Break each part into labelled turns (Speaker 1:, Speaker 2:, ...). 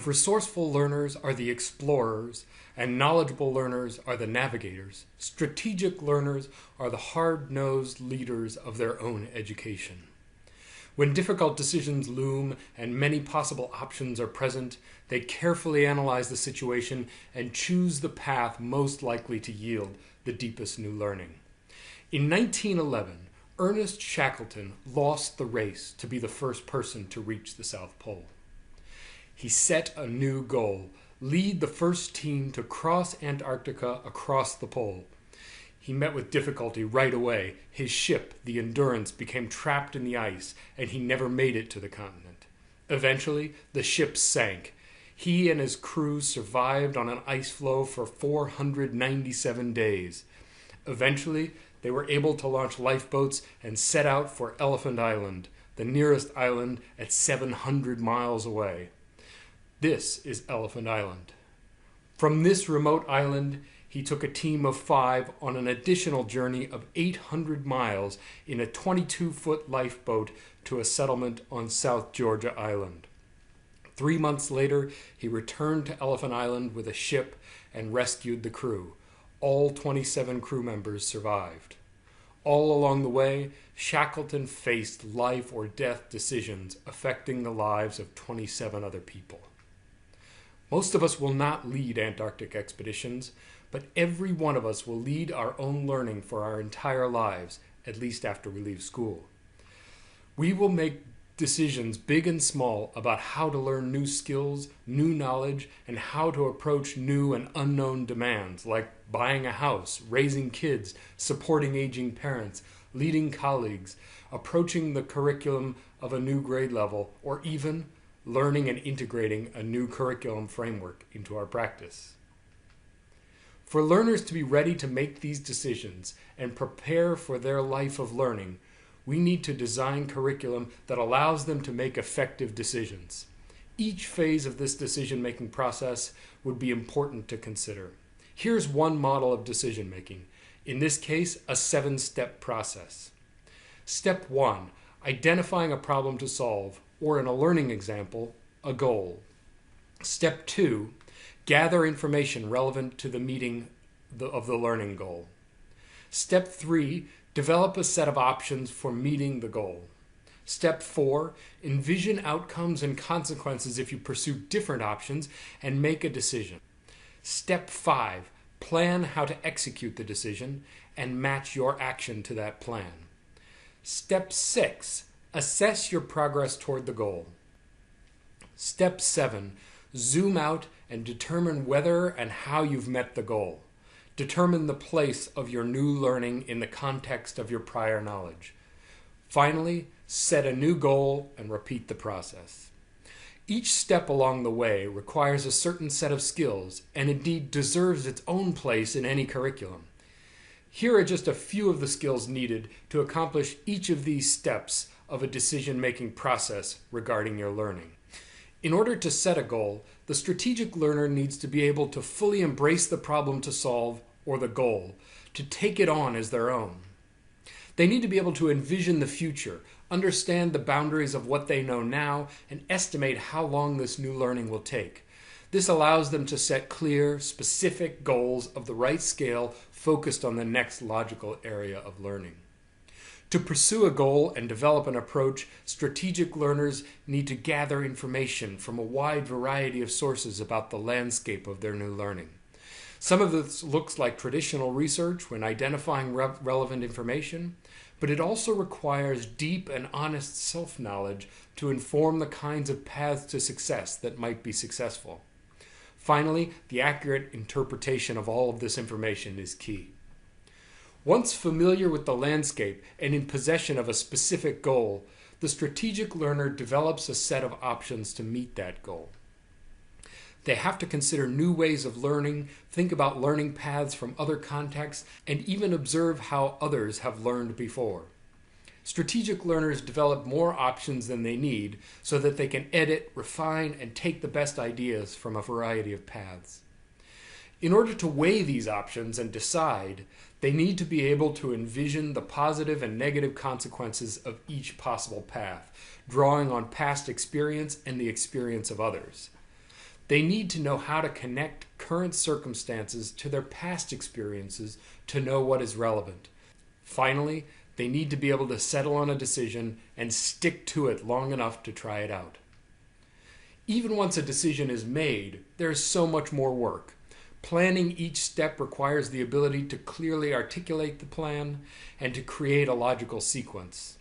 Speaker 1: resourceful learners are the explorers and knowledgeable learners are the navigators, strategic learners are the hard-nosed leaders of their own education. When difficult decisions loom and many possible options are present, they carefully analyze the situation and choose the path most likely to yield the deepest new learning. In 1911, Ernest Shackleton lost the race to be the first person to reach the South Pole. He set a new goal: lead the first team to cross Antarctica across the pole. He met with difficulty right away. His ship, the Endurance, became trapped in the ice, and he never made it to the continent. Eventually, the ship sank. He and his crew survived on an ice floe for 497 days. Eventually, they were able to launch lifeboats and set out for Elephant Island, the nearest island at 700 miles away. This is Elephant Island. From this remote island, he took a team of 5 on an additional journey of 800 miles in a 22-foot lifeboat to a settlement on South Georgia Island. 3 months later, he returned to Elephant Island with a ship and rescued the crew. All 27 crew members survived. All along the way, Shackleton faced life or death decisions affecting the lives of 27 other people. Most of us will not lead Antarctic expeditions, but every one of us will lead our own learning for our entire lives, at least after we leave school. We will make decisions, big and small, about how to learn new skills, new knowledge, and how to approach new and unknown demands, like buying a house, raising kids, supporting aging parents, leading colleagues, approaching the curriculum of a new grade level, or even learning and integrating a new curriculum framework into our practice. For learners to be ready to make these decisions and prepare for their life of learning, we need to design curriculum that allows them to make effective decisions. Each phase of this decision-making process would be important to consider. Here's one model of decision-making. In this case, a 7-step process. Step 1, identifying a problem to solve, or in a learning example, a goal. Step 2, gather information relevant to the meeting of the learning goal. Step 3, develop a set of options for meeting the goal. Step 4, envision outcomes and consequences if you pursue different options and make a decision. Step 5, plan how to execute the decision and match your action to that plan. Step 6, assess your progress toward the goal. Step 7, zoom out and determine whether and how you've met the goal. Determine the place of your new learning in the context of your prior knowledge. Finally, set a new goal and repeat the process. Each step along the way requires a certain set of skills and indeed deserves its own place in any curriculum. Here are just a few of the skills needed to accomplish each of these steps of a decision-making process regarding your learning. In order to set a goal, the strategic learner needs to be able to fully embrace the problem to solve or the goal, to take it on as their own. They need to be able to envision the future, understand the boundaries of what they know now, and estimate how long this new learning will take. This allows them to set clear, specific goals of the right scale focused on the next logical area of learning. To pursue a goal and develop an approach, strategic learners need to gather information from a wide variety of sources about the landscape of their new learning. Some of this looks like traditional research when identifying relevant information, but it also requires deep and honest self-knowledge to inform the kinds of paths to success that might be successful. Finally, the accurate interpretation of all of this information is key. Once familiar with the landscape and in possession of a specific goal, the strategic learner develops a set of options to meet that goal. They have to consider new ways of learning, think about learning paths from other contexts, and even observe how others have learned before. Strategic learners develop more options than they need so that they can edit, refine, and take the best ideas from a variety of paths. In order to weigh these options and decide, they need to be able to envision the positive and negative consequences of each possible path, drawing on past experience and the experience of others. They need to know how to connect current circumstances to their past experiences to know what is relevant. Finally, they need to be able to settle on a decision and stick to it long enough to try it out. Even once a decision is made, there is so much more work. Planning each step requires the ability to clearly articulate the plan and to create a logical sequence.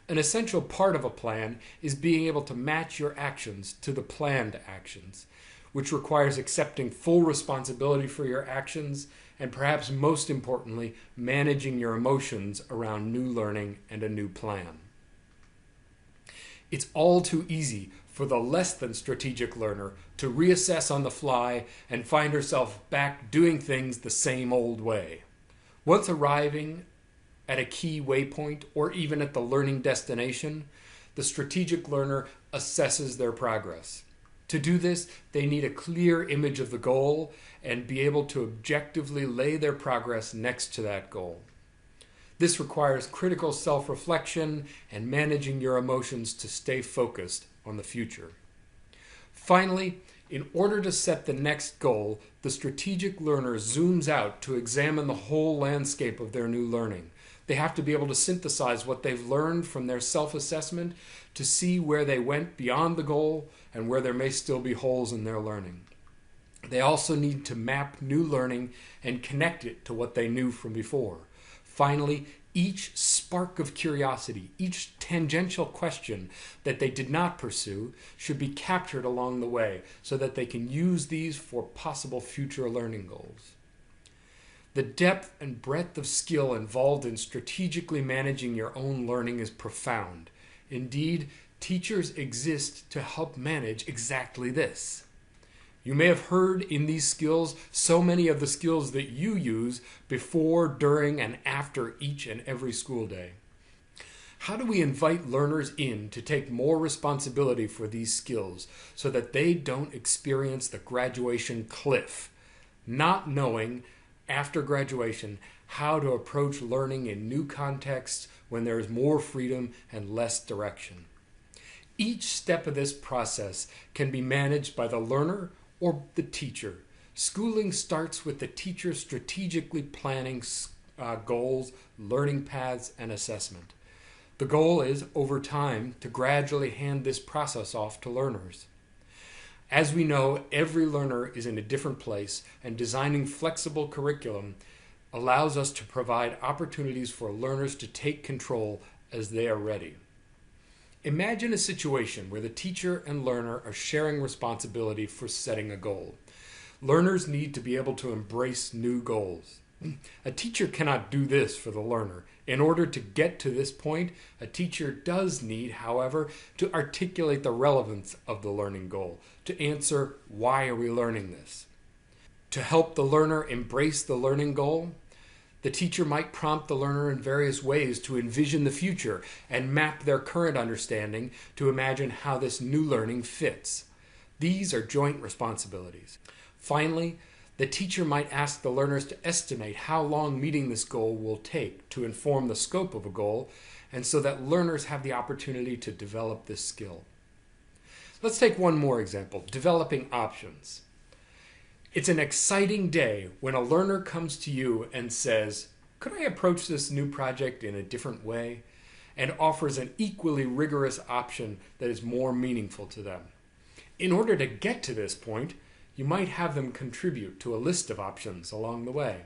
Speaker 1: An essential part of a plan is being able to match your actions to the planned actions, which requires accepting full responsibility for your actions and, perhaps most importantly, managing your emotions around new learning and a new plan. It's all too easy for the less than strategic learner to reassess on the fly and find herself back doing things the same old way. Once arriving at a key waypoint or even at the learning destination, the strategic learner assesses their progress. To do this, they need a clear image of the goal and be able to objectively lay their progress next to that goal. This requires critical self-reflection and managing your emotions to stay focused on the future. Finally, in order to set the next goal, the strategic learner zooms out to examine the whole landscape of their new learning. They have to be able to synthesize what they've learned from their self-assessment to see where they went beyond the goal and where there may still be holes in their learning. They also need to map new learning and connect it to what they knew from before. Finally, each spark of curiosity, each tangential question that they did not pursue should be captured along the way so that they can use these for possible future learning goals. The depth and breadth of skill involved in strategically managing your own learning is profound. Indeed, teachers exist to help manage exactly this. You may have heard in these skills so many of the skills that you use before, during, and after each and every school day. How do we invite learners in to take more responsibility for these skills so that they don't experience the graduation cliff, not knowing after graduation how to approach learning in new contexts when there is more freedom and less direction? Each step of this process can be managed by the learner or the teacher. Schooling starts with the teacher strategically planning goals, learning paths, and assessment. The goal is, over time, to gradually hand this process off to learners. As we know, every learner is in a different place, and designing flexible curriculum allows us to provide opportunities for learners to take control as they are ready. Imagine a situation where the teacher and learner are sharing responsibility for setting a goal. Learners need to be able to embrace new goals. A teacher cannot do this for the learner. In order to get to this point, a teacher does need, however, to articulate the relevance of the learning goal, to answer, why are we learning this? To help the learner embrace the learning goal, the teacher might prompt the learner in various ways to envision the future and map their current understanding to imagine how this new learning fits. These are joint responsibilities. Finally, the teacher might ask the learners to estimate how long meeting this goal will take to inform the scope of a goal, and so that learners have the opportunity to develop this skill. Let's take one more example, developing options. It's an exciting day when a learner comes to you and says, "Could I approach this new project in a different way?" and offers an equally rigorous option that is more meaningful to them. In order to get to this point, you might have them contribute to a list of options along the way.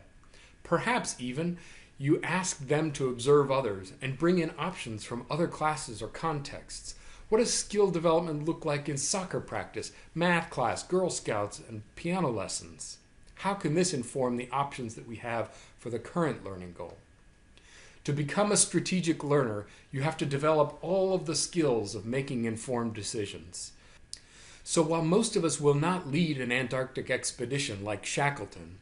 Speaker 1: Perhaps even you ask them to observe others and bring in options from other classes or contexts. What does skill development look like in soccer practice, math class, Girl Scouts, and piano lessons? How can this inform the options that we have for the current learning goal? To become a strategic learner, you have to develop all of the skills of making informed decisions. So while most of us will not lead an Antarctic expedition like Shackleton,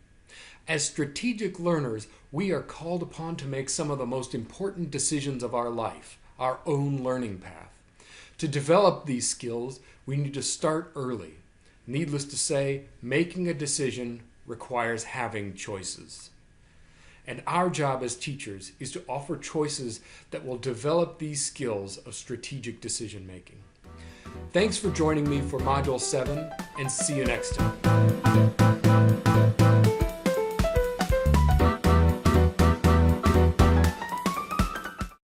Speaker 1: as strategic learners, we are called upon to make some of the most important decisions of our life, our own learning path. To develop these skills, we need to start early. Needless to say, making a decision requires having choices. And our job as teachers is to offer choices that will develop these skills of strategic decision making. Thanks for joining me for Module 7 and see you next time.